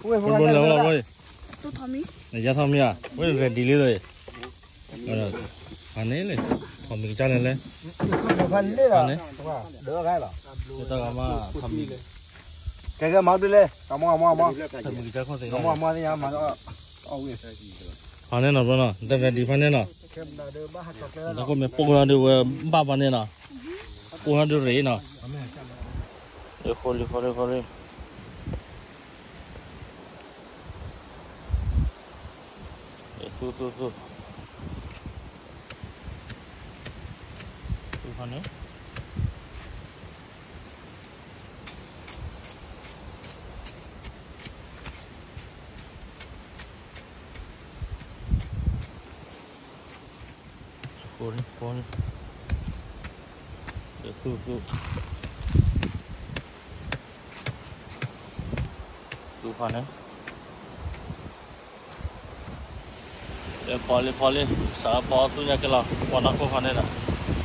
Con bún lâu rồi. Tôi thò mi. Này giá thò mi à? Bây giờ đi lấy rồi. Rồi. Anh ấy này, thò mi cái này. Phần đấy là đỡ cái là. Người ta mà thò mi. Cái máu đi lên, cảm ơn. Thò mi cái không thể. Cảm ơn đi nhà mà nó. Anh ấy nào rồi nè, đây đi phần này. Nó có mấy bông ra được ba phần này nè. Bông ra được rễ nè. Khori. Tu phần này. Khori. Tu. Tu phần này. Poli, saya bawa tu nya kelah, warna kau mana dah?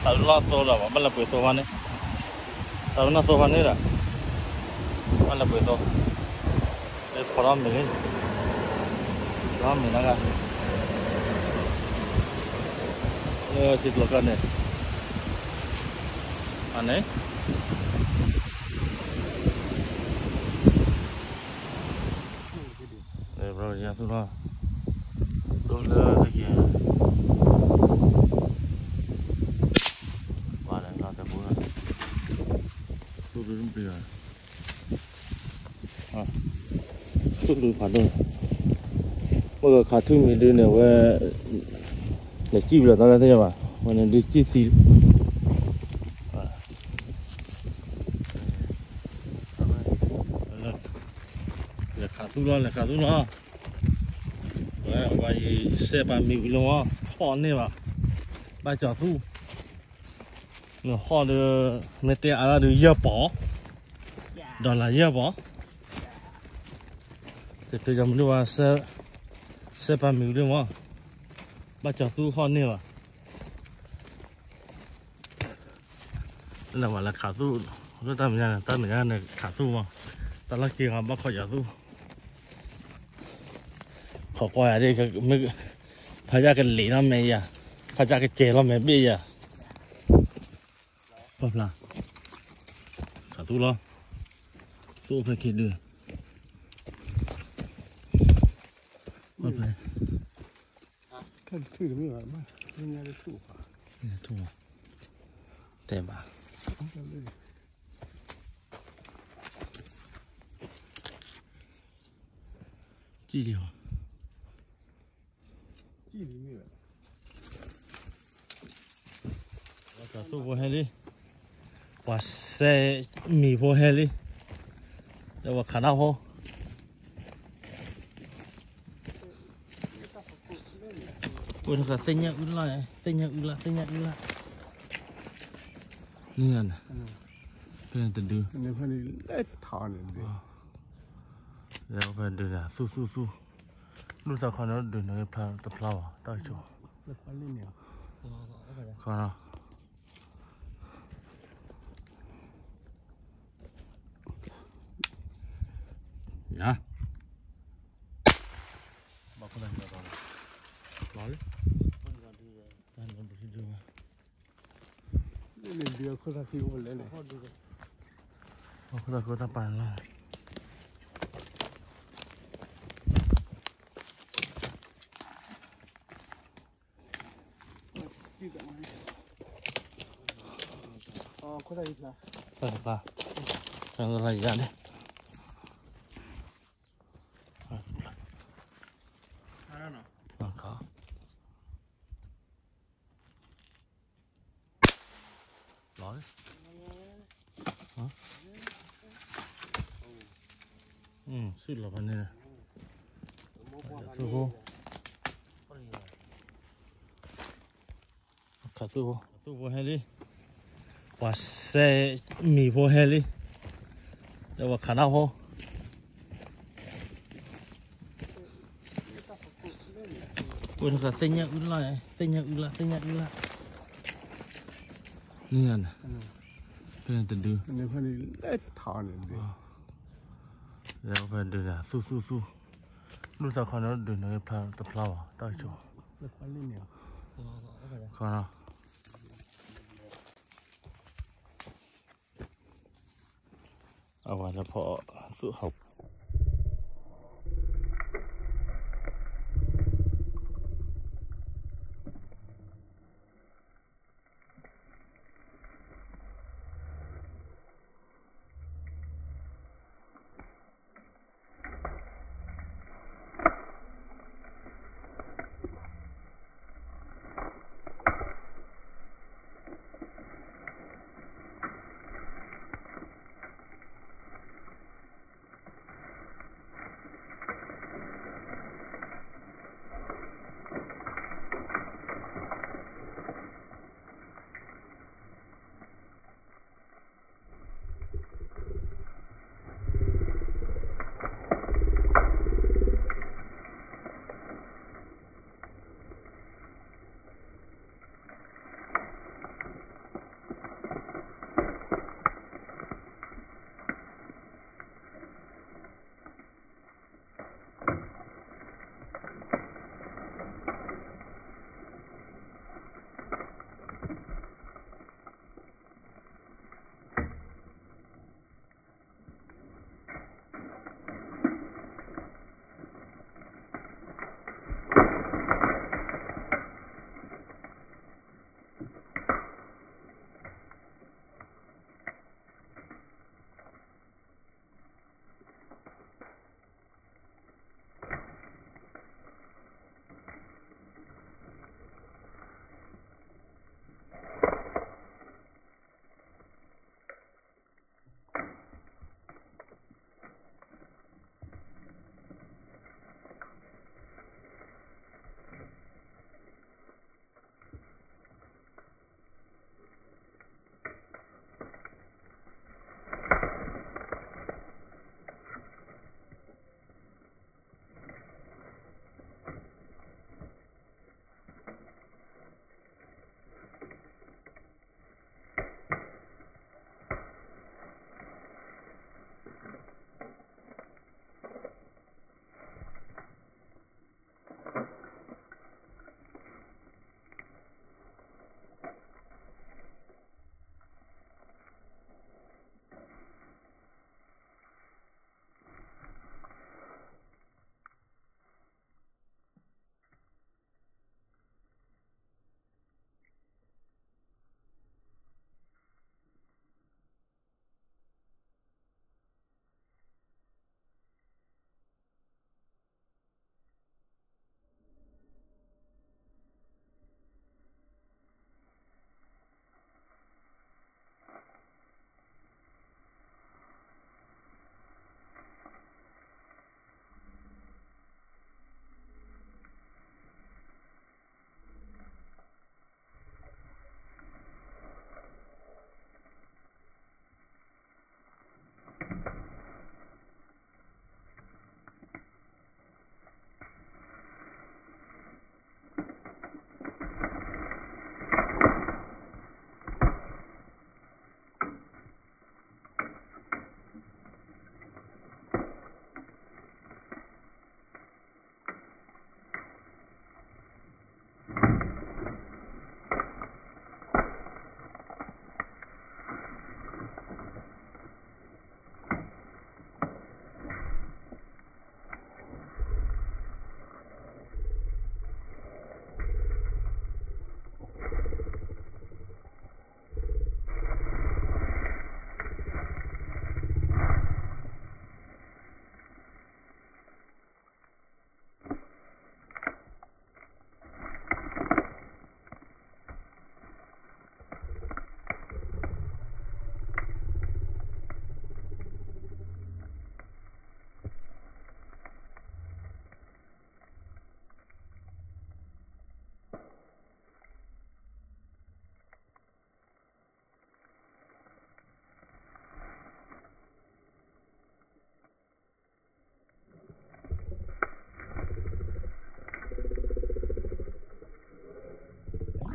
Tahu lah tu dah, mana boleh tu mana? Tahu nak tu mana dah? Mana boleh tu? Kolam ni, naga. Situ kan ni, mana? Bro, ya tu lah. Lagi. Wah, dah tak boleh. Tu belum dia. Tu pada. Bây khá thương người đưa này về để chi là tao thấy mà mình đi chi xí là khá thương lo vậy xe ba mươi luôn á họ này mà ba chợ tu nó họ được mấy tiền là được dưa bỏ đó là dưa bỏ thì tôi giờ mình đi qua xe ba mươi luôn á ba chợ tu họ này mà là mà là khá tu rất ta mình này khá tu mà ta là kia họ bắt khỏi chợ tu khó qua đây cái mấy phải ra cái lì nó mày à phải ra cái chè nó mày bây giờ bắp là cả tu lo tu phải kịp được bắp này cái thứ gì vậy mà nghe được thu tèm à chi điều cả tu vô hết đi quả xe mì vô hết đi để vào khả năng hô ôi nó cả tinh nhá út lại nè cái này từ từ này phải lấy thảo này rồi phải đưa ra su lúc sau nó đưa nó tập flower tao cho còn nào dạ bảo con này rồi nói lên đưa con ta kêu lên này con ta bàn là có đây là rồi ra đấy có nói suýt là vấn đề này sư vô cả sư vô hết đi quả xe mì vô hết đi để vào khả năng hô ôi nó cả tinh nhá út lại nè cái này từ từ này phải lấy thảo này 然后反正的，嗖，路上看到的那个的 flower， 到处。那快里面。看了。啊，完了跑嗖好。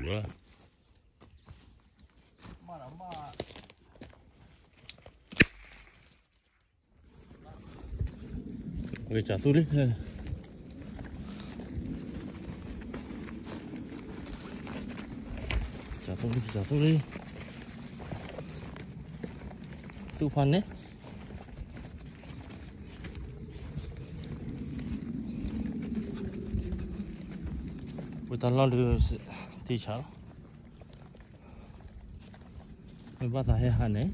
了。骂了骂。Oke, jatuh deh. Jatuh deh. Tufan deh. Kita lalu di chảo. Mình bắt tay hẳn đấy.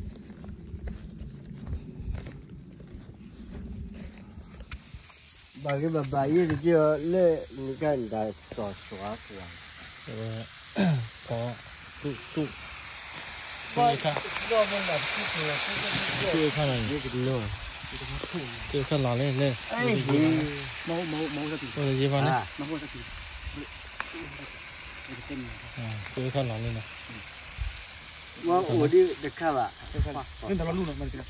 Bà cái bà ấy thì chưa lệ những cái người ta xóa của có tụ Coi khăn do bên là tụ khăn này cái lừa tụ khăn lò lên ấy thì máu ra thì rồi gì vào này máu ra thì tụ khăn lò lên này mà ở đi được khá là nên là luôn rồi mình kìa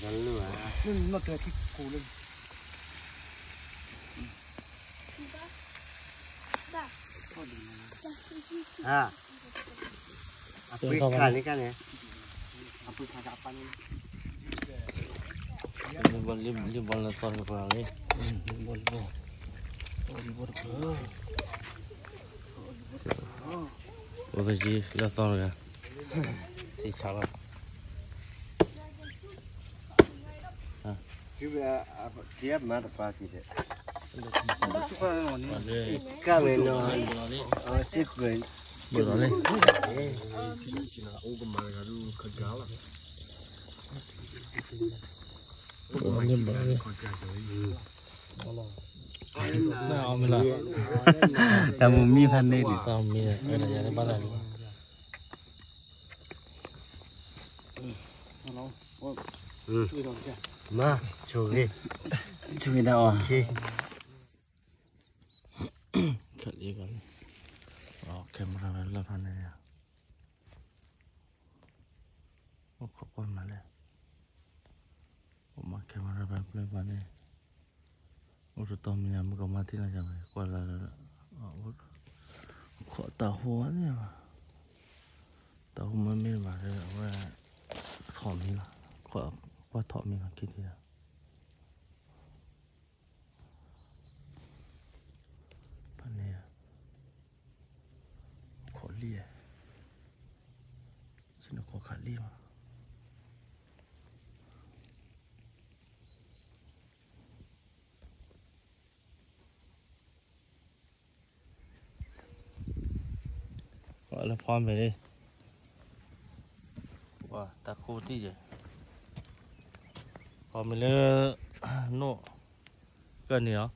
nó lừa nên nó kìa cái cổ lên à Afrika ni kan ya Afrika apa nih libal na tor pa ni libal oke ji la tor ga si chala juga apa dia mana pasti deh suka ini kalau no sip ben bữa lên nào mình là tao muốn mi phan đây tao mi đây là nhà bán này mà chui đâu à khẩn gì cả camera là phan này có con mà này mà camera bên phan này udah tahu minyak muka mati lah jangan kuala kok tahu ni lah tahu mami lah orang thọ mi lah kok thọ mi lah gitu ya pani ya kok liya sini kok kali lah gọi là form về đi wow ta khô tí rồi form mình lên nổ gần gì đó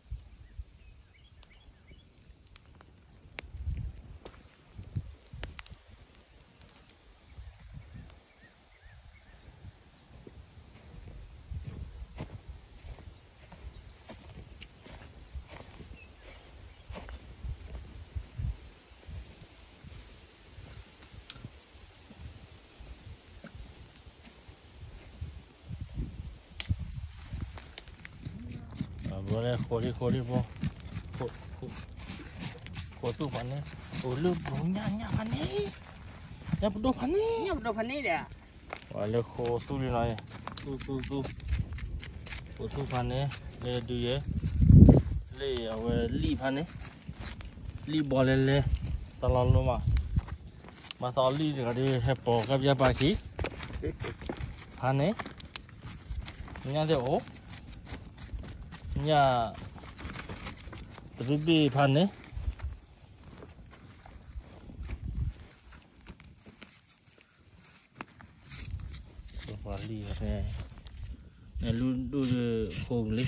bữa nay khô đi vô khô tu phản này lu bố nhà phản này nhà đồ phản này đấy gọi là khô tu đi này tu phản này lấy đuôi ấy lấy li phản này li bò lên tao làm luôn mà tao li thì cái đi hẹp bỏ cái giá ba khí phản này nhà để ố nhà ruby phan đấy quản lý này này luôn đôi khô lên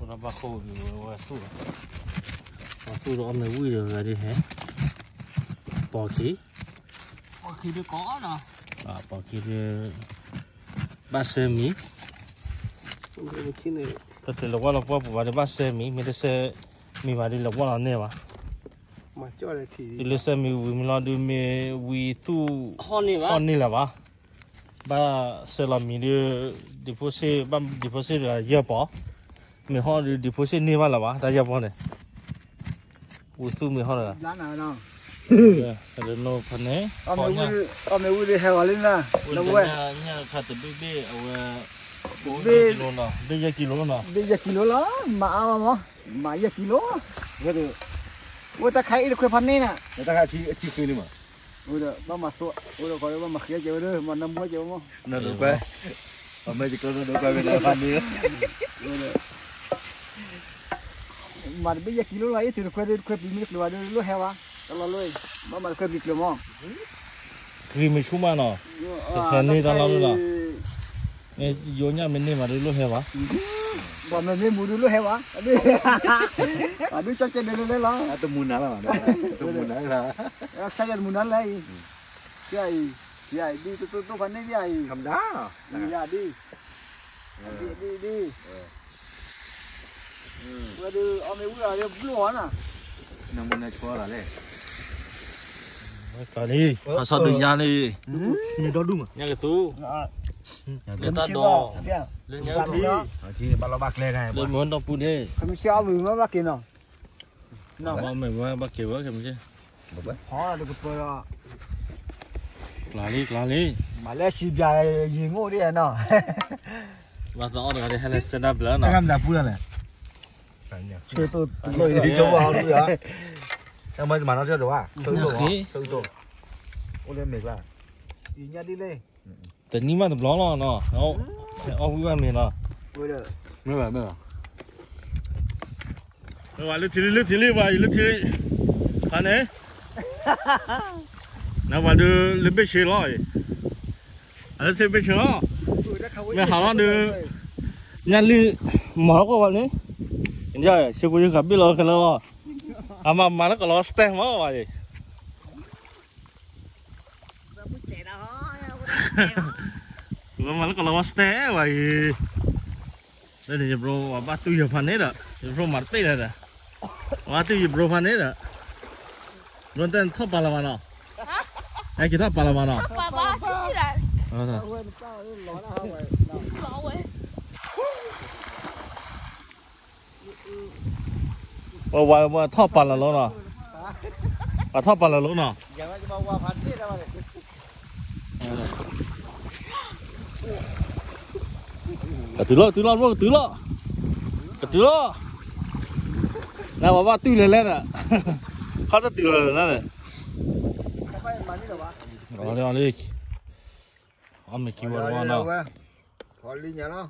nó ba khô thì tu đó mày vui rồi đi hả bỏ khí mới có nè bỏ khí ba xe mí có thể là qua vào để bắt xe mình để xe mình vào đi là qua là nè mà cho đây thì để xe mình lo đi mình tu hòn này là ba xe là mình đi phố xe là giờ bỏ mình họ đi phố xe này mà là đã giờ bỏ này tu mình họ là lá nào nào cái nó phần này ông mày vui đi heo lên nè nó quay nhà khát từ bê Bê kilo nào, bây kilo nào. bây giờ kilo lá mà giờ kilo. Cái được. Ôi ta khai được khuyên phần này nè. Người ta khai chi phí nữa mà. Ôi được bao mặt sụa. Ôi được coi bao mặt kia chơi nữa mà năm mua chơi không? Nó được quay. Ở mấy chỉ có được quay bên đây phần đi. Ôi được. Mà bây giờ kilo lại thì được quay bị kilo rồi lúc heo à? Tao lôi mà quay bị kilo mà. Vì mình không ăn nào. Cái này tao làm luôn nè. Vô nhà mình đi mà đi lúc heo á. Bọn mình mua lúc heo á. À đứa cho chơi đây lo. Tôi muốn nói là tôi muốn nói là. Sao giờ muốn nói lại? Cái đi tôi phần này cái Cầm đá. đi. Đi. Vừa đi ông ấy vừa đi lúa nè. Nó muốn nói cho là đấy. Tao đi, tao sao được nhà đi. Nhà đó đúng à? Nhà cái tú. Người ta đo. Lên nhà thì. Chỉ bao bạc lên này. Lên muốn đo pun đi. Không sao vì nó bác kia nào. Mà mình bắt kiểu á kìa chứ. Khó là được rồi đó. Lá đi. Mà lẽ xì bia gì ngô đi à nó. Mà rõ rồi hay là set up lớn nào. Em làm pun này. Tôi Lôi đi chỗ vào đi hả? Em mới mà nó chưa đủ à? Tự đủ. Ôi lên mệt là. đi nha đi lên. Tự nhiên mà tập ló nó nó. Ông vui mình nó. Ôi được. Mưa mà. Rồi lướt thì vậy, lướt thì. Anh ấy. Nào vào đưa lên bên xe rồi. Anh sẽ bên xe đó. Mẹ hảo nó đưa. Nhà đi mở qua vào đấy. Giờ chưa có gì gặp biết lo cái lo. À mà nó có lo stem mà vậy. Mà nó có lo stem vậy. Đây là bro ba tu giờ phần hết rồi. Bro mặt tê rồi. Ba tu giờ bro phần hết rồi. Luôn tên thắp bà làm nào? Ai kia thắp bà làm nào? Bà chỉ là Và thắp bà là lúc nào? Và thắp bà là lúc nào? Từ lo. Nào bà tươi lên à. Khó ta tươi lên này. Rồi đi. Ông mình kêu vào nào. Thôi đi nhá nó.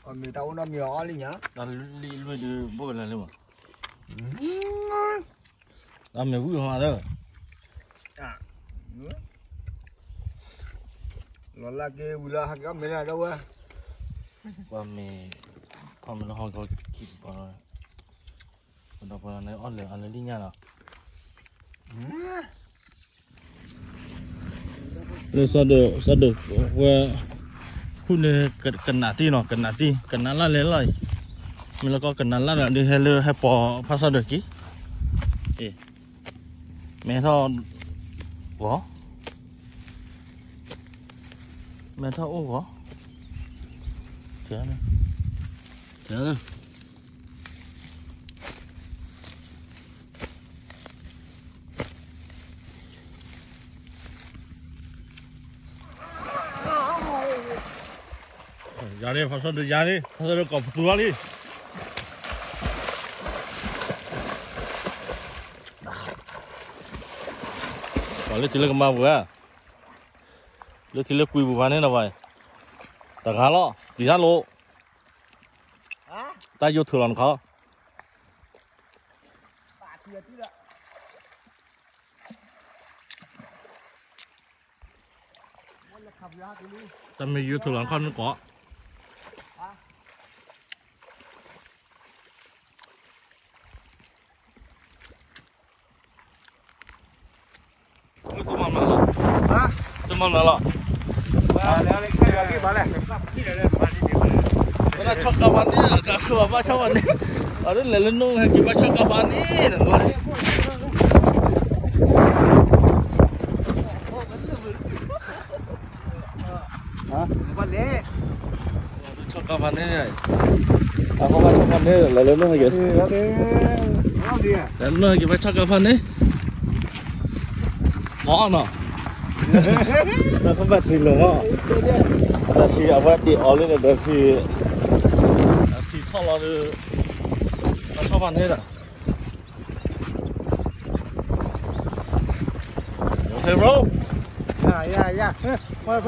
Còn người tao nó nhỏ đi nhá. Đang đi lui đi bôi lên luôn mà. Ông mình vui hoa đó. Nó là cái ula hạt gấm này đâu á. Còn mình nó hỏi có kịp vào rồi. Còn đọc vào này ăn lên đi nha nào. Rồi sao được qua khu này cần nã lá lên lại. Mình là có cần nã lá là đi hay bỏ phát sao được chứ? Mẹ sao vỏ? Mẹ sao ô vỏ? Thế này. Ra đi, phát đi, cọp tua đi. Còn lấy cái mà vừa. Lấy quy bù phán nào vậy? Ta khá lo, đi ra lô. Ta vô thừa làm khó. Ta mới vô thừa làm khó nó có. Tôi mong là Bana çok kapandı, kakıma çok kapandı. Arı lelenu gibi çok kapandı. Ha? Balik. Çok kapandı ya. Aku kan kapandı, lelenu gibi. Lelenu gibi çok kapandı. Ngõ nọ. Nó không bật gì luôn á. thì ở vậy thì ở lên là được thì thọ là được nó thọ vào hết à okay bro Yeah. Well,